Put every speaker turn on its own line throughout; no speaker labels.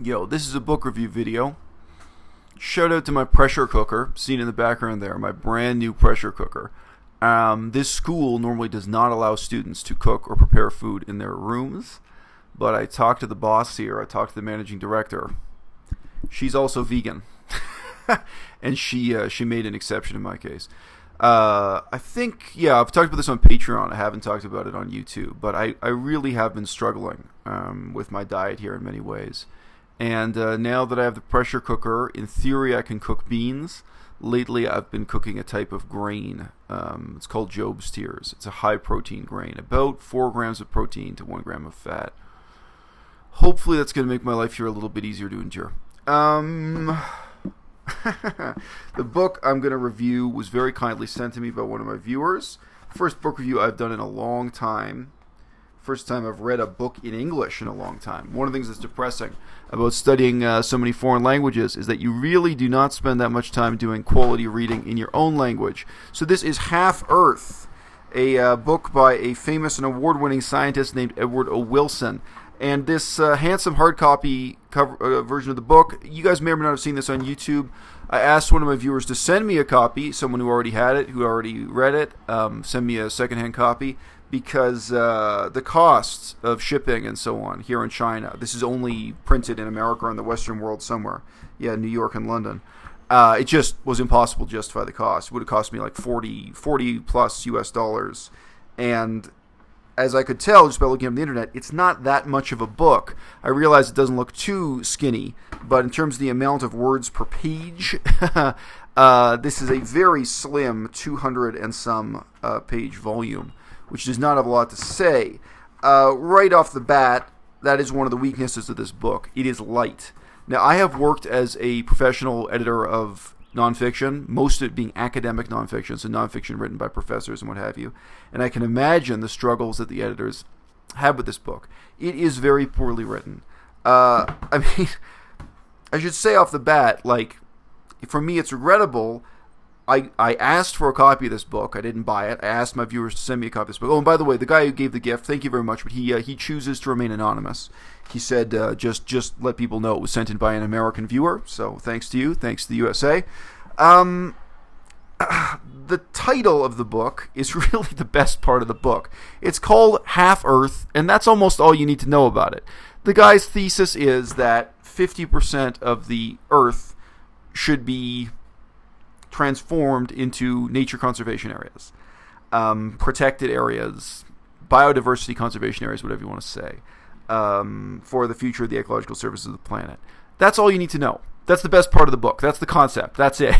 Yo, this is a book review video. Shout out to my pressure cooker, seen in the background there, my brand new pressure cooker. This school normally does not allow students to cook or prepare food in their rooms, but I talked to the boss here, I talked to the managing director. She's also vegan, and she made an exception in my case. I think, I've talked about this on Patreon. I haven't talked about it on YouTube, but I really have been struggling with my diet here in many ways. And now that I have the pressure cooker, in theory I can cook beans. Lately I've been cooking a type of grain. It's called Job's Tears. It's a high protein grain, about 4 grams of protein to 1 gram of fat. Hopefully that's going to make my life here a little bit easier to endure. The book I'm going to review was very kindly sent to me by one of my viewers. First book review I've done in a long time. First time I've read a book in English in a long time. One of the things that's depressing about studying so many foreign languages is that you really do not spend that much time doing quality reading in your own language. So this is Half-Earth, a book by a famous and award-winning scientist named Edward O. Wilson. And this handsome hard copy version of the book, you guys may or may not have seen this on YouTube. I asked one of my viewers to send me a copy, someone who already had it, who already read it, send me a secondhand copy, because the costs of shipping and so on here in China, this is only printed in America or in the Western world somewhere, New York and London, it just was impossible to justify the cost. It would have cost me like 40 plus US dollars, and as I could tell just by looking up the internet, it's not that much of a book. I realize it doesn't look too skinny, but in terms of the amount of words per page, this is a very slim 200 and some page volume, which does not have a lot to say. Right off the bat, that is one of the weaknesses of this book. It is light. Now, I have worked as a professional editor of nonfiction, most of it being academic nonfiction, so nonfiction written by professors and what have you, and I can imagine the struggles that the editors have with this book. It is very poorly written. I should say off the bat, for me it's regrettable. I asked for a copy of this book. I didn't buy it. I asked my viewers to send me a copy of this book. Oh, and by the way, the guy who gave the gift, thank you very much, but he chooses to remain anonymous. He said just let people know it was sent in by an American viewer. So thanks to you. Thanks to the USA. The title of the book is really the best part of the book. It's called Half-Earth, and that's almost all you need to know about it. The guy's thesis is that 50% of the Earth should be transformed into nature conservation areas, protected areas, biodiversity conservation areas, whatever you want to say, for the future of the ecological services of the planet. That's all you need to know. That's the best part of the book. That's the concept. That's it.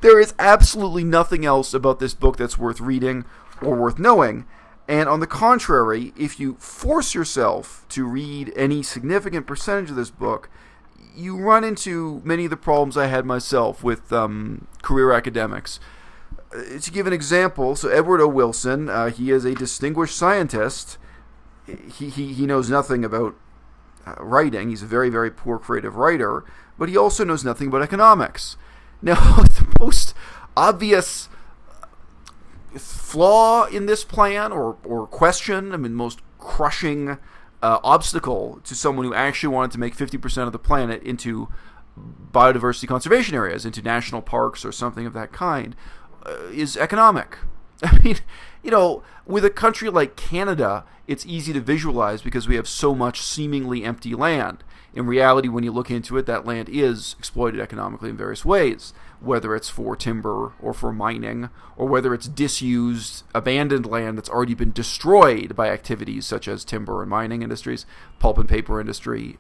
There is absolutely nothing else about this book that's worth reading or worth knowing. And on the contrary, if you force yourself to read any significant percentage of this book, you run into many of the problems I had myself with career academics. To give an example, so Edward O. Wilson, he is a distinguished scientist. He knows nothing about writing. He's a very, very poor creative writer, but he also knows nothing about economics. Now, the most obvious flaw in this plan or question, most crushing obstacle to someone who actually wanted to make 50% of the planet into biodiversity conservation areas, into national parks or something of that kind, is economic. With a country like Canada, it's easy to visualize because we have so much seemingly empty land. In reality, when you look into it, that land is exploited economically in various ways, whether it's for timber or for mining, or whether it's disused, abandoned land that's already been destroyed by activities such as timber and mining industries, pulp and paper industry,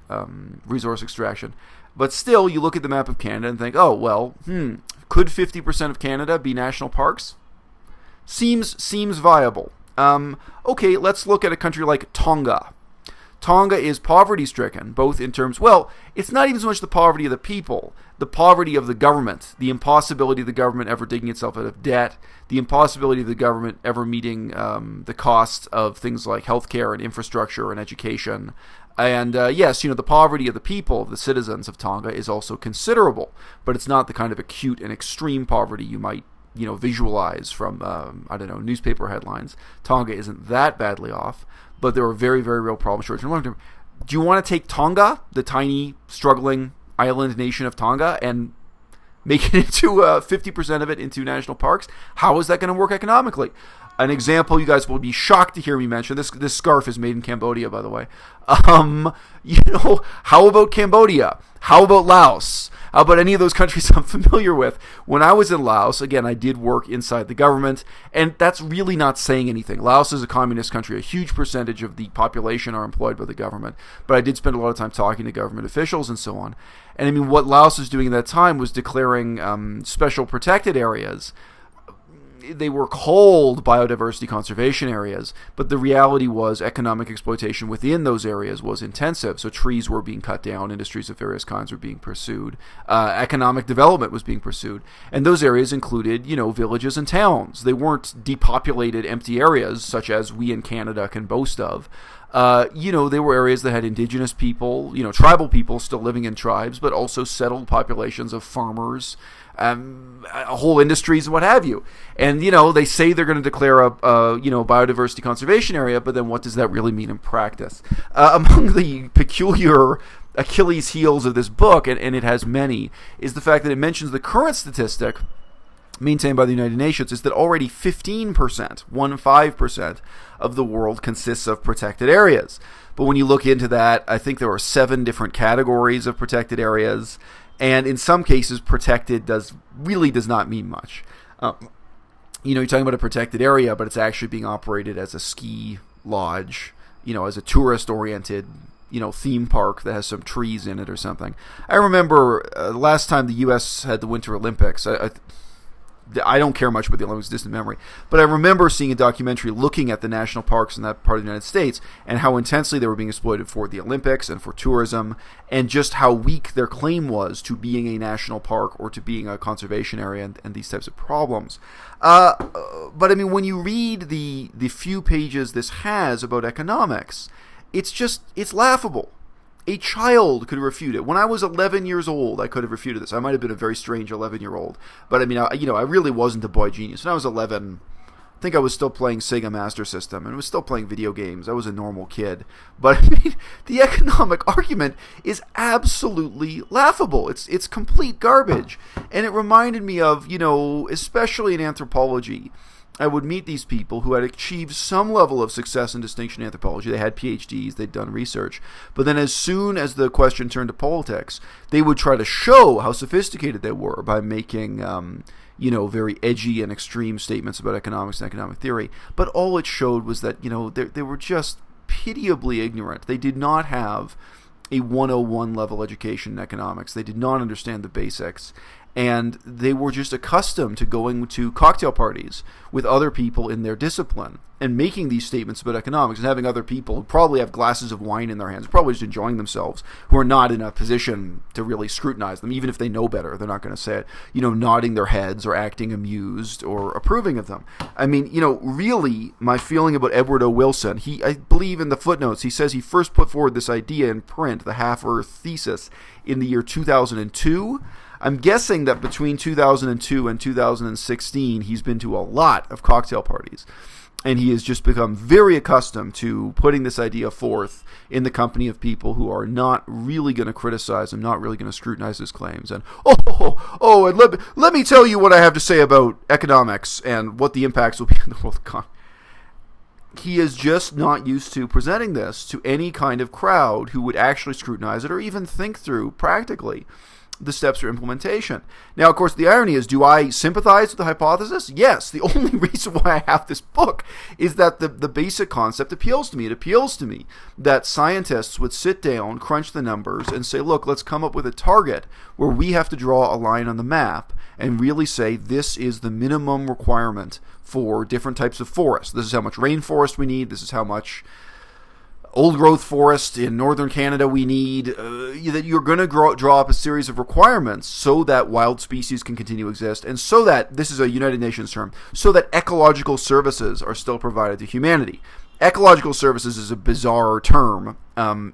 resource extraction. But still, you look at the map of Canada and think, could 50% of Canada be national parks? Seems viable. Okay, let's look at a country like Tonga. Tonga is poverty-stricken, both in terms, it's not even so much the poverty of the people, the poverty of the government, the impossibility of the government ever digging itself out of debt, the impossibility of the government ever meeting the costs of things like healthcare and infrastructure and education. And yes, the poverty of the people, of the citizens of Tonga, is also considerable, but it's not the kind of acute and extreme poverty you might visualize from, newspaper headlines. Tonga isn't that badly off, but there are very, very real problems short-term and long-term. Do you want to take Tonga, the tiny, struggling island nation of Tonga, and make it into 50% of it into national parks? How is that going to work economically? An example you guys will be shocked to hear me mention. This scarf is made in Cambodia, by the way. How about Cambodia? How about Laos? How about any of those countries I'm familiar with? When I was in Laos, again, I did work inside the government, and that's really not saying anything. Laos is a communist country. A huge percentage of the population are employed by the government. But I did spend a lot of time talking to government officials and so on. And I mean, what Laos was doing at that time was declaring special protected areas. They were called biodiversity conservation areas, but the reality was economic exploitation within those areas was intensive. So trees were being cut down, industries of various kinds were being pursued, economic development was being pursued, and those areas included, villages and towns. They weren't depopulated, empty areas such as we in Canada can boast of. They were areas that had indigenous people, tribal people still living in tribes, but also settled populations of farmers, whole industries and what have you. And, they say they're going to declare a biodiversity conservation area, but then what does that really mean in practice? Among the peculiar Achilles heels of this book, and it has many, is the fact that it mentions the current statistic maintained by the United Nations is that already 15% of the world consists of protected areas. But when you look into that, I think there are 7 different categories of protected areas, and in some cases, protected does not mean much. You're talking about a protected area, but it's actually being operated as a ski lodge, as a tourist-oriented theme park that has some trees in it or something. I remember last time the U.S. had the Winter Olympics. I don't care much about the Olympics, distant memory, but I remember seeing a documentary looking at the national parks in that part of the United States and how intensely they were being exploited for the Olympics and for tourism, and just how weak their claim was to being a national park or to being a conservation area and these types of problems. But I mean, when you read the few pages this has about economics, it's laughable. A child could refute it. When I was 11 years old, I could have refuted this. I might have been a very strange 11-year-old. But I mean, I really wasn't a boy genius. When I was 11, I think I was still playing Sega Master System and was still playing video games. I was a normal kid. But I mean, the economic argument is absolutely laughable. It's complete garbage. And it reminded me of, especially in anthropology, I would meet these people who had achieved some level of success and distinction in anthropology. They had PhDs, they'd done research. But then as soon as the question turned to politics, they would try to show how sophisticated they were by making, very edgy and extreme statements about economics and economic theory. But all it showed was that, they were just pitiably ignorant. They did not have a 101 level education in economics. They did not understand the basics. And they were just accustomed to going to cocktail parties with other people in their discipline and making these statements about economics and having other people who probably have glasses of wine in their hands, probably just enjoying themselves, who are not in a position to really scrutinize them. Even if they know better, they're not going to say it, nodding their heads or acting amused or approving of them. I mean, really, my feeling about Edward O. Wilson, I believe in the footnotes, he says he first put forward this idea in print, the Half-Earth thesis, in the year 2002. I'm guessing that between 2002 and 2016, he's been to a lot of cocktail parties. And he has just become very accustomed to putting this idea forth in the company of people who are not really going to criticize him, not really going to scrutinize his claims. And, and let me tell you what I have to say about economics and what the impacts will be in the world economy. He is just not used to presenting this to any kind of crowd who would actually scrutinize it or even think through practically the steps for implementation. Now, of course, the irony is, do I sympathize with the hypothesis? Yes. The only reason why I have this book is that the basic concept appeals to me. It appeals to me that scientists would sit down, crunch the numbers, and say, look, let's come up with a target where we have to draw a line on the map and really say this is the minimum requirement for different types of forest. This is how much rainforest we need. This is how much old-growth forest in northern Canada we need, that you're going to draw up a series of requirements so that wild species can continue to exist, and so that, this is a United Nations term, so that ecological services are still provided to humanity. Ecological services is a bizarre term.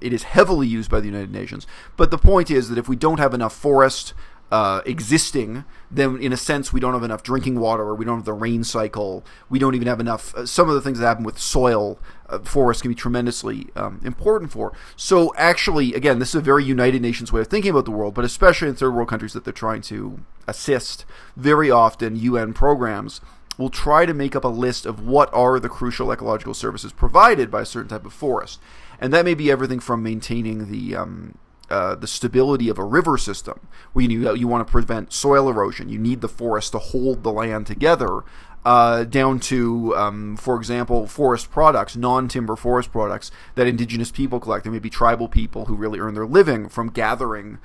It is heavily used by the United Nations, but the point is that if we don't have enough forest, existing, then in a sense we don't have enough drinking water, or we don't have the rain cycle. We don't even have enough. Some of the things that happen with soil, forests can be tremendously important for. So actually, again, this is a very United Nations way of thinking about the world, but especially in third world countries that they're trying to assist. Very often, UN programs will try to make up a list of what are the crucial ecological services provided by a certain type of forest, and that may be everything from maintaining the stability of a river system, where you want to prevent soil erosion. You need the forest to hold the land together, down to, for example, forest products, non-timber forest products that indigenous people collect. There may be tribal people who really earn their living from gathering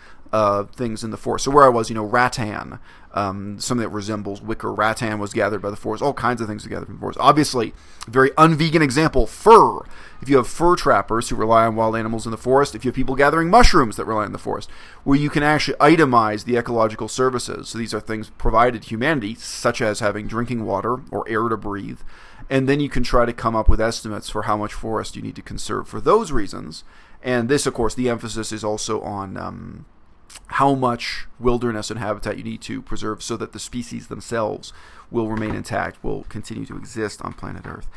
things in the forest. So where I was, rattan, something that resembles wicker rattan was gathered by the forest. All kinds of things are gathered from the forest. Obviously, very unvegan example, fur. If you have fur trappers who rely on wild animals in the forest, if you have people gathering mushrooms that rely on the forest, where you can actually itemize the ecological services. So these are things provided to humanity, such as having drinking water or air to breathe. And then you can try to come up with estimates for how much forest you need to conserve for those reasons. And this, of course, the emphasis is also on how much wilderness and habitat you need to preserve so that the species themselves will remain intact, will continue to exist on planet Earth.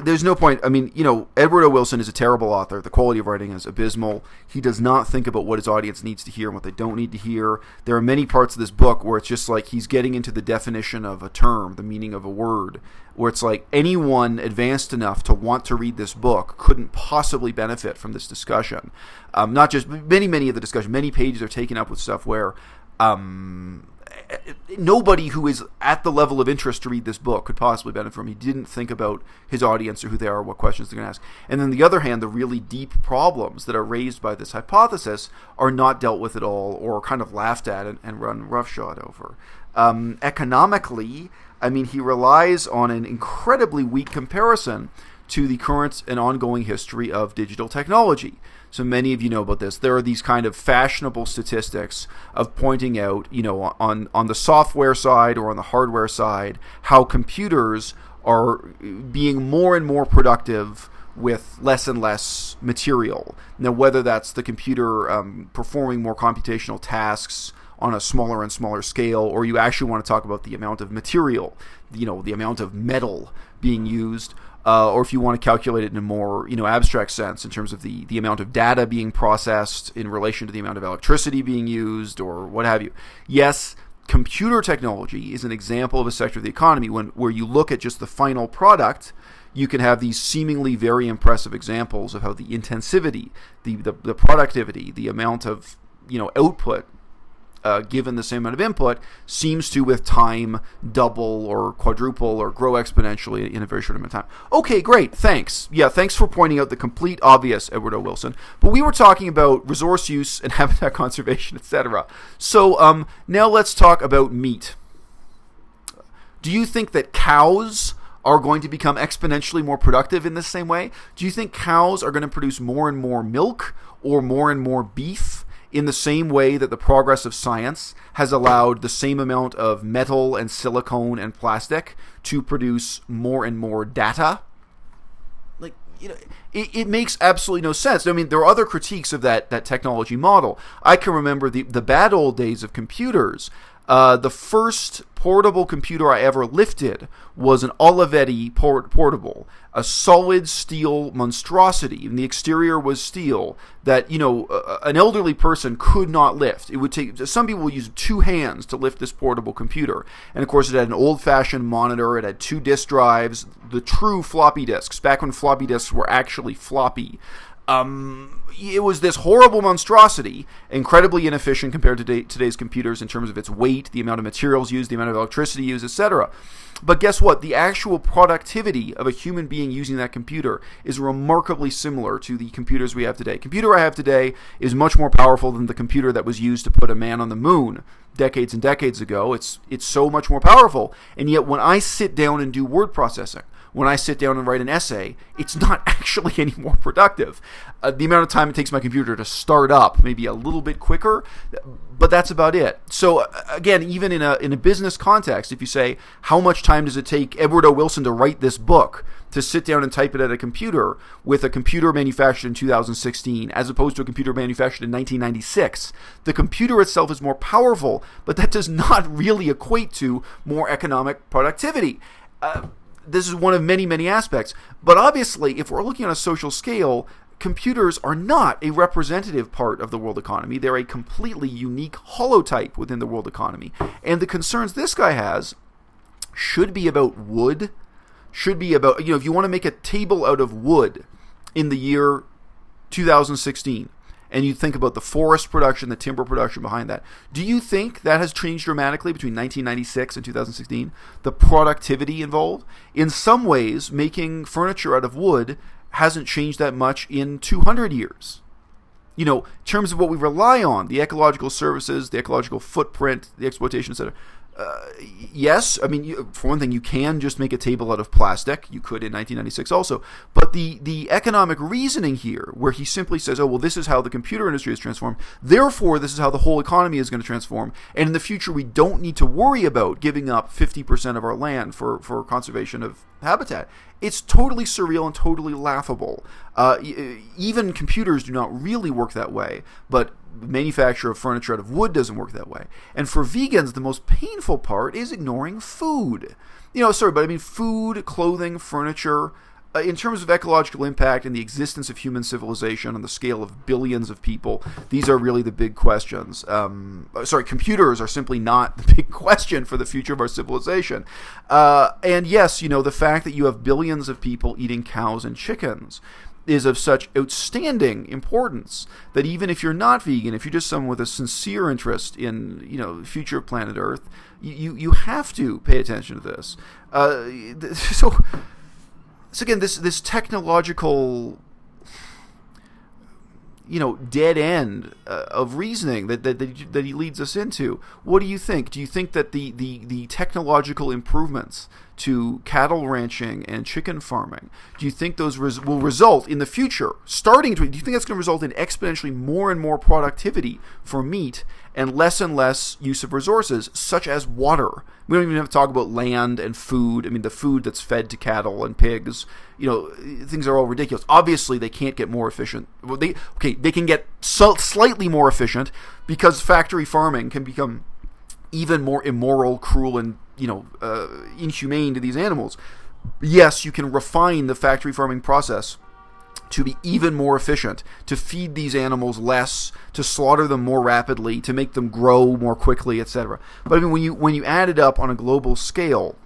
There's no point. I mean, Edward O. Wilson is a terrible author. The quality of writing is abysmal. He does not think about what his audience needs to hear and what they don't need to hear. There are many parts of this book where it's just like he's getting into the definition of a term, the meaning of a word, where it's like anyone advanced enough to want to read this book couldn't possibly benefit from this discussion. Not just many of the discussion, many pages are taken up with stuff where nobody who is at the level of interest to read this book could possibly benefit from. He didn't think about his audience or who they are, what questions they're going to ask. And then on the other hand, the really deep problems that are raised by this hypothesis are not dealt with at all, or kind of laughed at and run roughshod over. Economically, I mean, he relies on an incredibly weak comparison to the current and ongoing history of digital technology. So many of you know about this. There are these kind of fashionable statistics of pointing out, on the software side or on the hardware side, how computers are being more and more productive with less and less material. Now, whether that's the computer performing more computational tasks on a smaller and smaller scale, or you actually want to talk about the amount of material, the amount of metal being used, or if you want to calculate it in a more abstract sense in terms of the amount of data being processed in relation to the amount of electricity being used, or what have you. Yes, computer technology is an example of a sector of the economy where you look at just the final product, you can have these seemingly very impressive examples of how the intensivity, the productivity, the amount of output given the same amount of input seems to, with time, double or quadruple or grow exponentially in a very short amount of time. Okay, great, thanks. Yeah, thanks for pointing out the complete obvious, Edward O. Wilson. But we were talking about resource use and habitat conservation, etc. So now let's talk about meat. Do you think that cows are going to become exponentially more productive in this same way? Do you think cows are going to produce more and more milk or more and more beef in the same way that the progress of science has allowed the same amount of metal and silicone and plastic to produce more and more data? It makes absolutely no sense. I mean, there are other critiques of that technology model. I can remember the bad old days of computers. The first portable computer I ever lifted was an Olivetti portable, a solid steel monstrosity, and the exterior was steel that, an elderly person could not lift. It would take, some people use 2 hands to lift this portable computer. And of course it had an old-fashioned monitor, it had 2 disk drives, the true floppy disks, back when floppy disks were actually floppy. It was this horrible monstrosity, incredibly inefficient compared to today's computers in terms of its weight, the amount of materials used, the amount of electricity used, etc. But guess what? The actual productivity of a human being using that computer is remarkably similar to the computers we have today. The computer I have today is much more powerful than the computer that was used to put a man on the moon decades and decades ago. It's so much more powerful. And yet when I sit down and do word processing, when I sit down and write an essay, it's not actually any more productive. The amount of time it takes my computer to start up maybe a little bit quicker, but that's about it. So again, even in a business context, if you say, how much time does it take Edward O. Wilson to write this book, to sit down and type it at a computer with a computer manufactured in 2016 as opposed to a computer manufactured in 1996. The computer itself is more powerful, but that does not really equate to more economic productivity. This is one of many, many aspects. But obviously, if we're looking on a social scale, computers are not a representative part of the world economy. They're a completely unique holotype within the world economy. And the concerns this guy has should be about wood, should be about, if you want to make a table out of wood in the year 2016, and you think about the forest production, the timber production behind that, do you think that has changed dramatically between 1996 and 2016? The productivity involved? In some ways, making furniture out of wood hasn't changed that much in 200 years. In terms of what we rely on, the ecological services, the ecological footprint, the exploitation, etc. Yes, I mean, for one thing, you can just make a table out of plastic. You could in 1996 also. But the economic reasoning here, where he simply says, oh, well, this is how the computer industry is transformed, therefore this is how the whole economy is going to transform, and in the future we don't need to worry about giving up 50% of our land for conservation of habitat. It's totally surreal and totally laughable. Even computers do not really work that way, but the manufacture of furniture out of wood doesn't work that way. And for vegans, the most painful part is ignoring food. Food, clothing, furniture. In terms of ecological impact and the existence of human civilization on the scale of billions of people, these are really the big questions. Computers are simply not the big question for the future of our civilization. And yes, the fact that you have billions of people eating cows and chickens is of such outstanding importance that even if you're not vegan, if you're just someone with a sincere interest in, the future of planet Earth, you have to pay attention to this. So again, this technological, dead end of reasoning that he leads us into. What do you think? Do you think that the technological improvements to cattle ranching and chicken farming, do you think those will result in the future, do you think that's going to result in exponentially more and more productivity for meat and less use of resources, such as water? We don't even have to talk about land and food. I mean, the food that's fed to cattle and pigs, things are all ridiculous. Obviously, they can't get more efficient. Well, they can get slightly more efficient because factory farming can become even more immoral, cruel, and inhumane to these animals. Yes, you can refine the factory farming process to be even more efficient, to feed these animals less, to slaughter them more rapidly, to make them grow more quickly, etc. But I mean, when you add it up on a global scale,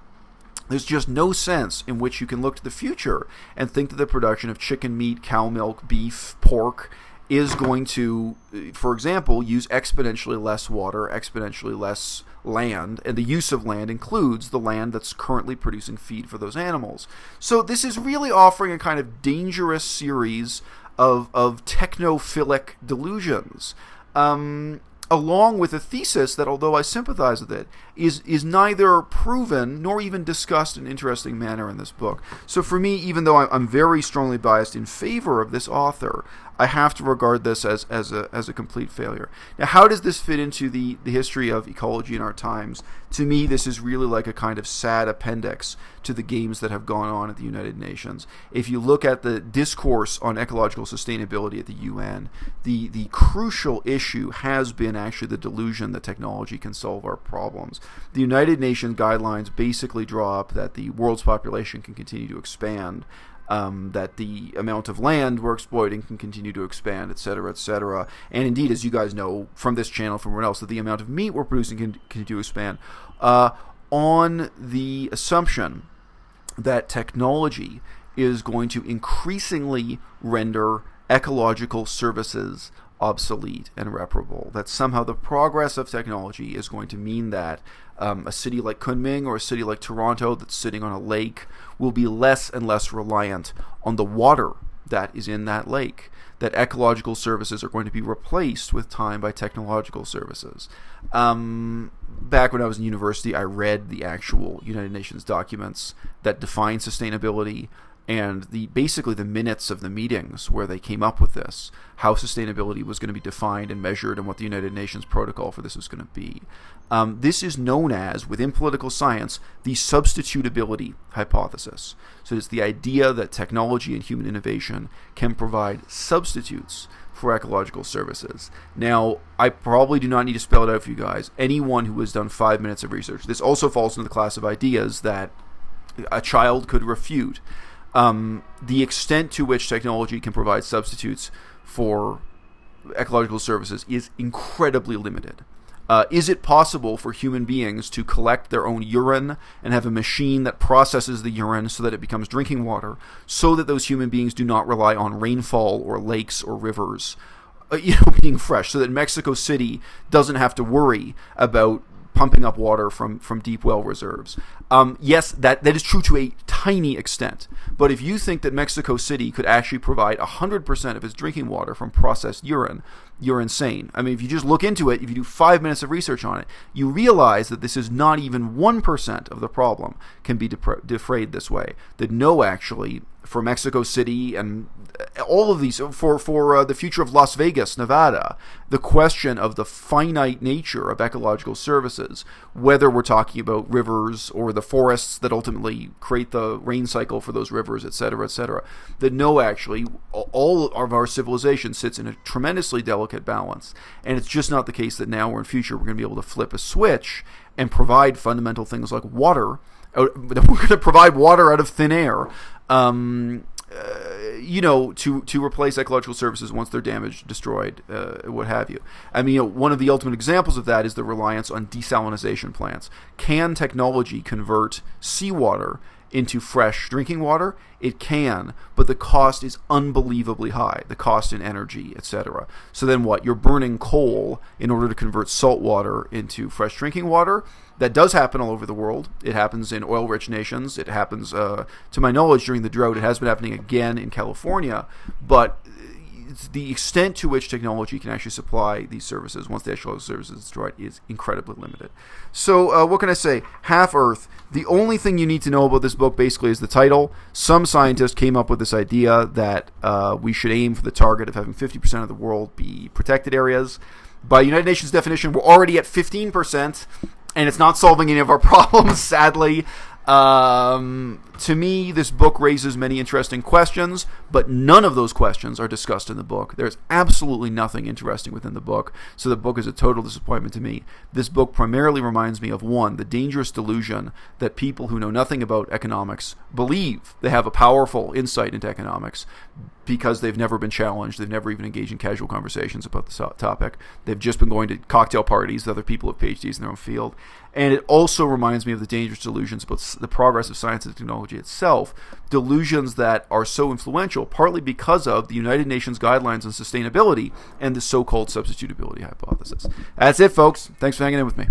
there's just no sense in which you can look to the future and think that the production of chicken meat, cow milk, beef, pork is going to, for example, use exponentially less water, exponentially less land, and the use of land includes the land that's currently producing feed for those animals. So this is really offering a kind of dangerous series of technophilic delusions, along with a thesis that, although I sympathize with it, is neither proven nor even discussed in an interesting manner in this book. So for me, even though I'm very strongly biased in favor of this author, I have to regard this as a complete failure. Now, how does this fit into the history of ecology in our times? To me, this is really like a kind of sad appendix to the games that have gone on at the United Nations. If you look at the discourse on ecological sustainability at the UN, the crucial issue has been actually the delusion that technology can solve our problems. The United Nations guidelines basically draw up that the world's population can continue to expand, that the amount of land we're exploiting can continue to expand, etc., etc. And indeed, as you guys know from this channel, from everyone else, that the amount of meat we're producing can continue to expand, on the assumption that technology is going to increasingly render ecological services obsolete and irreparable, that somehow the progress of technology is going to mean that a city like Kunming or a city like Toronto that's sitting on a lake will be less and less reliant on the water that is in that lake, that ecological services are going to be replaced with time by technological services. Back when I was in university, I read the actual United Nations documents that define sustainability, and basically the minutes of the meetings where they came up with this, how sustainability was going to be defined and measured, and what the United Nations protocol for this was going to be. This is known as, within political science, the substitutability hypothesis. So it's the idea that technology and human innovation can provide substitutes for ecological services. Now, I probably do not need to spell it out for you guys. Anyone who has done 5 minutes of research, this also falls into the class of ideas that a child could refute. The extent to which technology can provide substitutes for ecological services is incredibly limited. Is it possible for human beings to collect their own urine and have a machine that processes the urine so that it becomes drinking water, so that those human beings do not rely on rainfall or lakes or rivers, being fresh, so that Mexico City doesn't have to worry about pumping up water from deep well reserves? Yes, that is true to a tiny extent. But if you think that Mexico City could actually provide 100% of its drinking water from processed urine, you're insane. I mean, if you just look into it, if you do 5 minutes of research on it, you realize that this is not even 1% of the problem can be defrayed this way. That no, actually, for Mexico City and all of these, for the future of Las Vegas, Nevada, the question of the finite nature of ecological services, whether we're talking about rivers or the forests that ultimately create the rain cycle for those rivers, etc., that no, actually, all of our civilization sits in a tremendously delicate balance. And it's just not the case that now or in future we're going to be able to flip a switch and provide fundamental things like water. We're going to provide water out of thin air, to replace ecological services once they're damaged, destroyed, what have you. I mean, one of the ultimate examples of that is the reliance on desalination plants. Can technology convert seawater into fresh drinking water? It can, but the cost is unbelievably high, the cost in energy, etc. So then what? You're burning coal in order to convert salt water into fresh drinking water. That does happen all over the world. It happens in oil-rich nations. It happens, to my knowledge, during the drought. It has been happening again in California. But the extent to which technology can actually supply these services once the actual service is destroyed is incredibly limited. So what can I say? Half-Earth. The only thing you need to know about this book basically is the title. Some scientist came up with this idea that we should aim for the target of having 50% of the world be protected areas. By United Nations definition, we're already at 15%. And it's not solving any of our problems, sadly. To me, this book raises many interesting questions, but none of those questions are discussed in the book. There's absolutely nothing interesting within the book, so the book is a total disappointment to me. This book primarily reminds me of, one, the dangerous delusion that people who know nothing about economics believe they have a powerful insight into economics because they've never been challenged, they've never even engaged in casual conversations about the topic. They've just been going to cocktail parties with other people with PhDs in their own field. And it also reminds me of the dangerous delusions about the progress of science and technology itself, delusions that are so influential, partly because of the United Nations guidelines on sustainability and the so-called substitutability hypothesis. That's it, folks. Thanks for hanging in with me.